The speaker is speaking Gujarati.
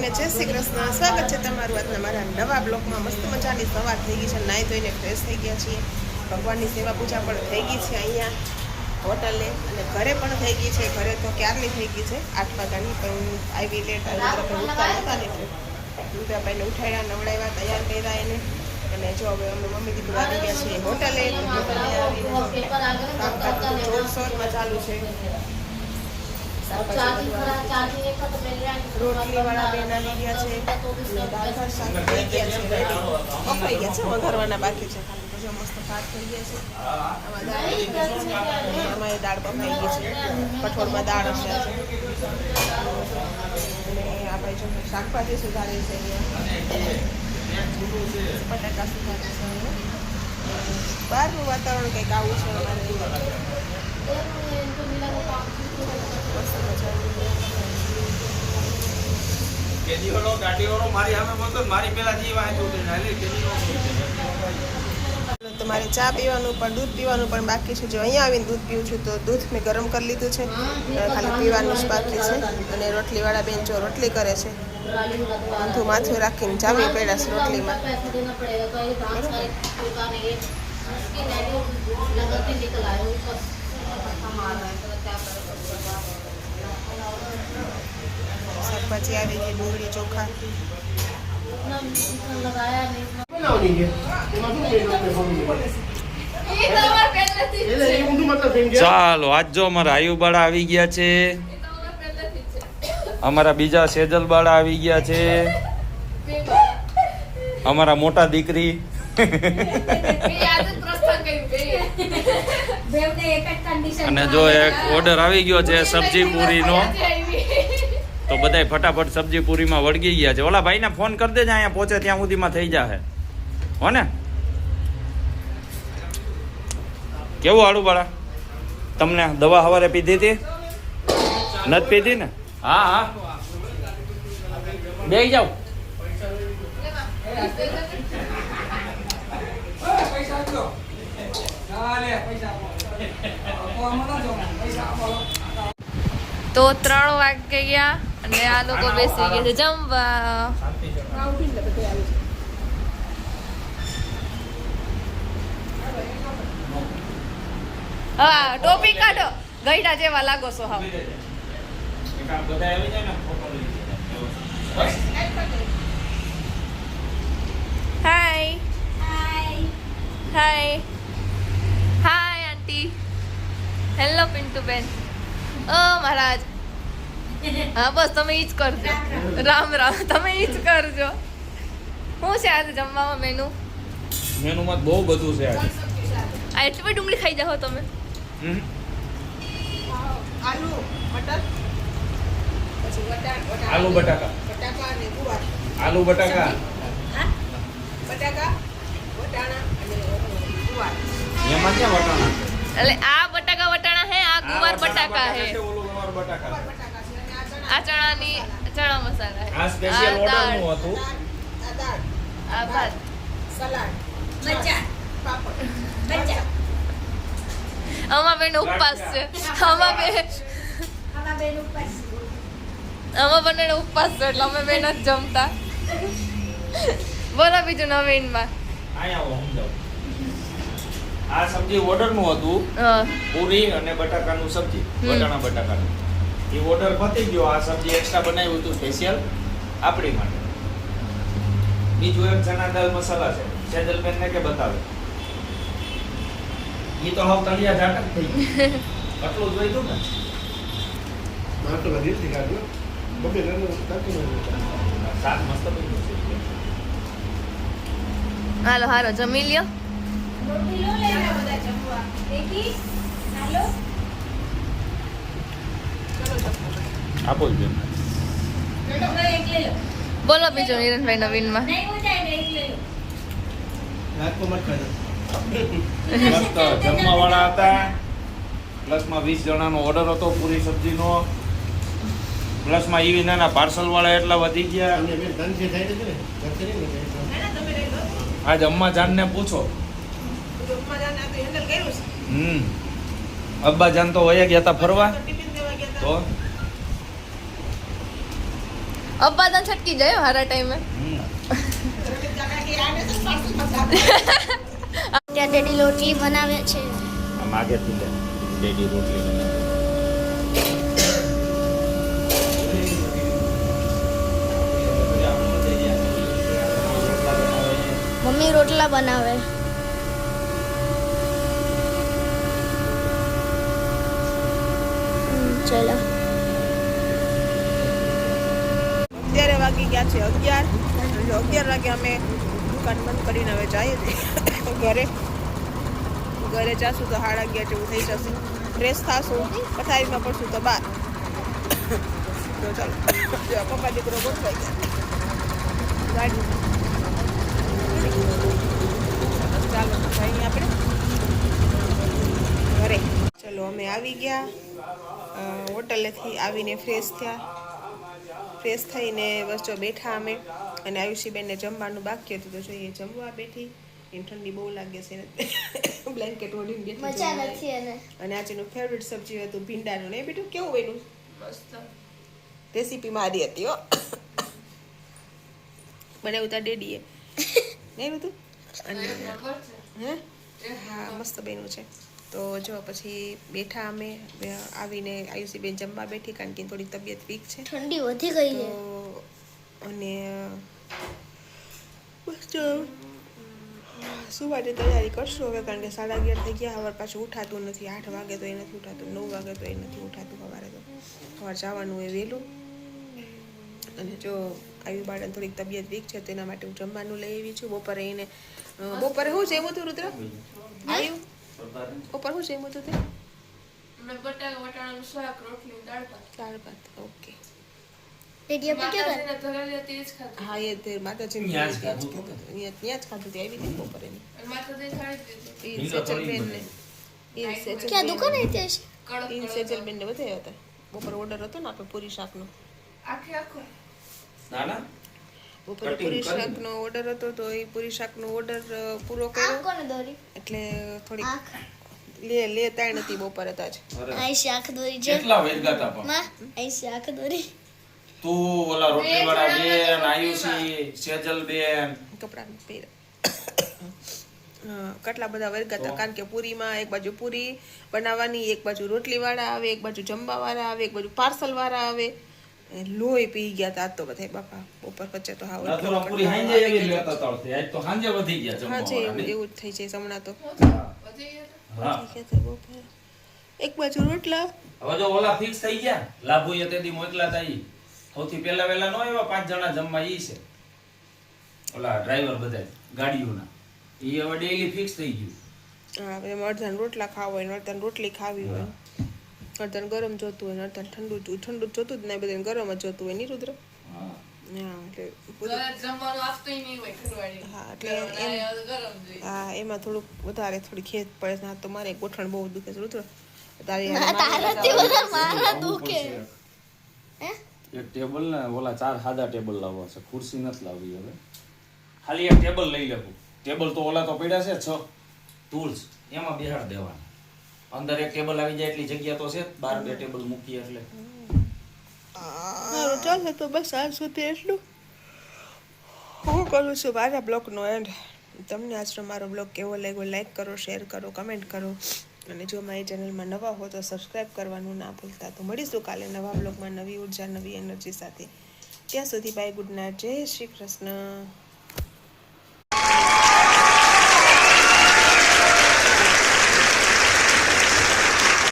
માતાજીને જય શ્રી કૃષ્ણ. સ્વાગત છે તમારું આજના મારા નવા બ્લોગમાં. મસ્ત મજાની સવાર થઈ ગઈ છે, નાહી ધોઈને ફ્રેશ થઈ ગયા છીએ. ભગવાનની સેવા પૂજા પણ થઈ ગઈ છે અહીંયા હોટલે, અને ઘરે પણ થઈ ગઈ છે. ઘરે તો ક્યારની થઈ ગઈ છે, 8 વાગ્યાની, પણ આવી લેટ ઉઠતા નહોતા ને રૂપિયાભાઈને ઉઠાડ્યા, નવડાવ્યા, તૈયાર કર્યા એને. અને જો હવે અમે મમ્મી દીકરો આવી ગયા છીએ હોટલે. કામકાજ જોરશોરમાં ચાલુ છે. રોટલી વાળા બેન આવી ગયા છે, દાળ ભાત શાક થઈ ગયા છે, રેડી પકડી ગયા છે, વઘારવાના બાકી છે. જો મસ્ત ભાત થઈ ગયા છે, આમાં દાળ પકાઈ ગઈ છે, કઠોળમાં દાળ હશે છે. અને આપણે જો શાકભાજી સુધારે છે અહીંયા, બટાકા સુધારે છે અહીંયા. બહારનું વાતાવરણ કંઈક આવું છે અમારે. તમારે ચા પીવાનું પણ દૂધ પીવાનું પણ બાકી છે. જો અહીંયા આવીને દૂધ પીવું છું, તો દૂધ મેં ગરમ કરી લીધું છે, ખાલી પીવાનું જ બાકી છે. અને રોટલીવાળા બેન જો રોટલી કરે છે, ઊંધું માથું રાખીને ચાવી પડ્યા છે રોટલીમાં. શાકભાજી આવી ગઈ, ડુંગળી ચોખા. ચાલો આજ જો અમારા આયુબાળા આવી ગયા છે, અમારા બીજા સેજલ બાળા આવી ગયા છે, અમારા મોટા દીકરી. અને જો એક ઓર્ડર આવી ગયો છે સબ્જી પૂરીનો, તો બધાય ફટાફટ સબ્જી પૂરીમાં વળગી ગયા છે. ઓલા ભાઈને ફોન કરી દેજે, અહીંયા પહોંચે ત્યાં સુધીમાં થઈ જશે હો ને. કેવું આડું બાળા, તમને દવા સવારે પીધી હતી? નથી પીધી ને? હા હા, બેસી જાઓ. તો 3 વાગે ગયા અને આ લોકો બેસી ગયા છે જમવા. હા, ટોપી કાઢો, ગઈડા જેવા લાગો છો. હા, હાય હાય હાય આંટી. હેલો પિન્ટુ બેન. ઓ મહારાજ. હા બસ તમે ઈ જ કરજો. રામ રામ, તમે ઈ જ કરજો. શું છે આજે જમવામાં મેનુ? મેનુમાં બહુ બધું છે આજે. આ એટલી બધી ડુંગળી ખાઈ જાઓ તમે? આલુ મટર, પછી આલુ બટાકા, બટાકા અને ગુવાર. આલુ બટાકા, બટાકા, વટાણા અને ગુવાર. એમાં ક્યાં વટાણા? એટલે આ બટાકા વટાણા હે, આ ગુવાર બટાકા હે, ઓલું ગુવાર બટાકા. આ ચણાની ચણા મસાલા હે, આ સ્પેશિયલ ઓર્ડર નું હતું. આ દાળ, આ ભાત, સલાડ, મરચાં, પાપડ, મરચાં. આમાં બેન ઉપવાસ છે. આમાં બંને ઉપવાસ છે, એટલે અમે બેન જ જમતા. બોલો બીજું નવીનમાં. અહીંયા આવો સમજાવો. આ સબ્જી ઓર્ડર નું હતું, પૂરી અને બટાકાનું સબ્જી, વટાણા બટાકાનું. એ ઓર્ડર પતી ગયો. આ સબ્જી એક્સ્ટ્રા બનાવ્યું હતું સ્પેશિયલ આપણી માટે. બીજું એક ચણા દાળ મસાલા છે, સેજલબેન ને કે બતાવે. એ તો હાવ તળિયા ઝાટક થઈ ગયું. આટલું જોઈ દઉં ને. શાક મસ્ત બન્યું છે. હાલો હાલો જમી લ્યો. આપો જ બેન. બોલો બીજું નિરંજભાઈ નવીનમાં. મસ્ત જમવા વાળા હતા, પ્લસમાં 20 જણાનો ઓર્ડર હતો પૂરી સબ્જીનો, પ્લસમાં ઈવી નાના પાર્સલ વાળા એટલા વધી ગયા. આજ અમ્મા જાન ને પૂછો. અબ્બા જાન તો વયા ગયા હતા ફરવા. તો અબ્બા તને છટકી જાય હારા ટાઈમે. ત્યાં ડેડી રોટલી બનાવે છે. આ માગેથી લે ડેડી રોટલી બનાવે. મમ્મી રોટલા બનાવે. ચલો અત્યારે વાગી ગયા છે 11. જો 11 વાગે અમે દુકાન બંધ કરીને હવે જઈએ છીએ ઘરે જાશું તો 11:30 જેવું થઈ જશે. ફ્રેશ થાશું, પથારીમાં પડશું તો 12. તો ચાલો જો પપ્પા દીકરો ગોઠવાઈ ગયા ગાડી. ચાલો તો અહીં આપણે ઘરે. ચલો અમે આવી ગયા હોટલેથી આવીને ફ્રેશ થઈને બસ જો બેઠા અમે. અને આયુષીબેનને જમવાનું બાકી હતું તો જોઈએ જમવા બેઠી. એને ઠંડી બહુ લાગે છે બ્લેન્કેટ ઓઢીને બેઠી મજા છે. નથી એને. અને આજનું ફેવરિટ સબ્જી હતું ભીંડાનું. ને બેટું કેવું બન્યું? મસ્ત. રેસીપી મારી હતી હો. બનાવ્યું તા ડેડીએ નહીં હતું. અને હે હા મસ્ત બન્યું છે. તો જો પછી બેઠા અમે આવીને આયુષીબેન જમવા બેઠી કારણ કે થોડી તબિયત વીક છે. ઠંડી વધી ગઈ છે. તો અને બસ જો સુવાની તૈયારી કરશું હવે કારણ કે 11:30 થઈ ગયા. હવે પાછું ઉઠાતું નથી. 8 વાગે તો એ નથી ઉઠાતું, 9 વાગે તો એ નથી ઉઠાતું. સવારે જવાનું હોય વહેલું. અને જો આવી બાળાને થોડીક તબિયત વીક છે તો એના માટે હું જમવાનું લઈ આવી છું. બપોરે શું છે એમ હતું રુદ્ર? આવ્યું બપોર શું છે એમ હતું તે? વટાણાનું શાક, રોટલી, દાળ ભાત. ઓકે. ડેડી આપી કેવા? હા એ તે માતાજી ત્યાં જ ખાધું હતું. ત્યાં જ ખાધું તે આવી હતી બપોરે ની. ક્યાં દુકાન હતી હશે? સેજલબેન ને બધા હતા. બપોરે ઓર્ડર હતો ને આપણે પૂરી શાકનો. ના ના બપોરે પૂરી શાકનો ઓર્ડર હતો તો એ પૂરી શાકનો ઓર્ડર પૂરો આંખ કર્યો કોને દોરી? એટલે થોડીક આંખ. લે તાણ હતી બપોરે તાજ. આઈસી આંખ દોરી છે. કેટલા વેદગાતા પણ માં આઈસી આંખ દોરી. તું ઓલા રોટલી વાળા બેન, આયુષી, સેજલ બેન, કપડા પહેર કેટલા બધા વર્ગ હતા કારણ કે પૂરીમાં એક બાજુ પૂરી બનાવવાની, એક બાજુ રોટલી વાળા આવે, એક બાજુ જમવા વાળા આવે, એક બાજુ પાર્સલ વાળા આવે. લોહી પી ગયા હતા આજ તો બધા બાપા. બપોર વચ્ચે તો હાવ રાતોરા પૂરી હાંજે એવી લેતા તળતે. આજ તો હાંજે વધી ગયા જમવા હા છે વાળા. એવું જ થઈ જાય હમણાં તો. હા વધી ગયા હતા બપોરે. એક બાજુ રોટલા. હવે જો ઓલા ફિક્સ થઈ ગયા. લાભુએ તેદી મોકલા તા ઈ સૌથી પહેલા વેલા નો આવ્યા 5 જણા જમવા ઈ છે. ઓલા ડ્રાઈવર બધા ગાડીઓના ઈ હવે ડેઈલી ફિક્સ થઈ ગયું. હા એમાં અડધાને રોટલા ખાવા હોય ને અડધાને રોટલી ખાવી હોય, અડધાને ગરમ જોતું હોય ને અડધાને ઠંડુ જોતું જ નહીં, બધાને ગરમ જ જોતું હોય. નિરુદ્ર હા હા એટલે હા એટલે હા એમાં થોડુંક વધારે થોડી ખેત પડે છે. તો મારે ગોઠણ બહુ દુખે છે રુદ્ર. તારાથી ઓલા મારા દુખે. હે? એક ટેબલ ને ઓલા 4 સાદા ટેબલ લાવવા છે. ખુરશી નથી લાવવી હવે. ખાલી એક ટેબલ લઈ લેવું. ટેબલ તો ઓલા તો પડ્યા છે 6 ટૂલ્સ એમાં બેહાડ દેવાના. અંદર એક ટેબલ આવી જાય એટલી જગ્યા તો છે. બહાર 2 ટેબલ મૂકી એટલે ચાલો તો બસ આજ સુધી એટલું. હું કરું છું મારા બ્લોગનો એન્ડ. તમને આજનો મારો બ્લોગ કેવો લાગ્યો લાઈક કરો, શેર કરો, કમેન્ટ કરો. અને જો મારી ચેનલમાં નવા હો તો સબસ્ક્રાઈબ કરવાનું ના ભૂલતા. તો મળીશું કાલે નવા બ્લોગમાં નવી ઉર્જા, નવી એનર્જી સાથે. ત્યાં સુધી બાય, ગુડ નાઇટ, જય શ્રી કૃષ્ણ.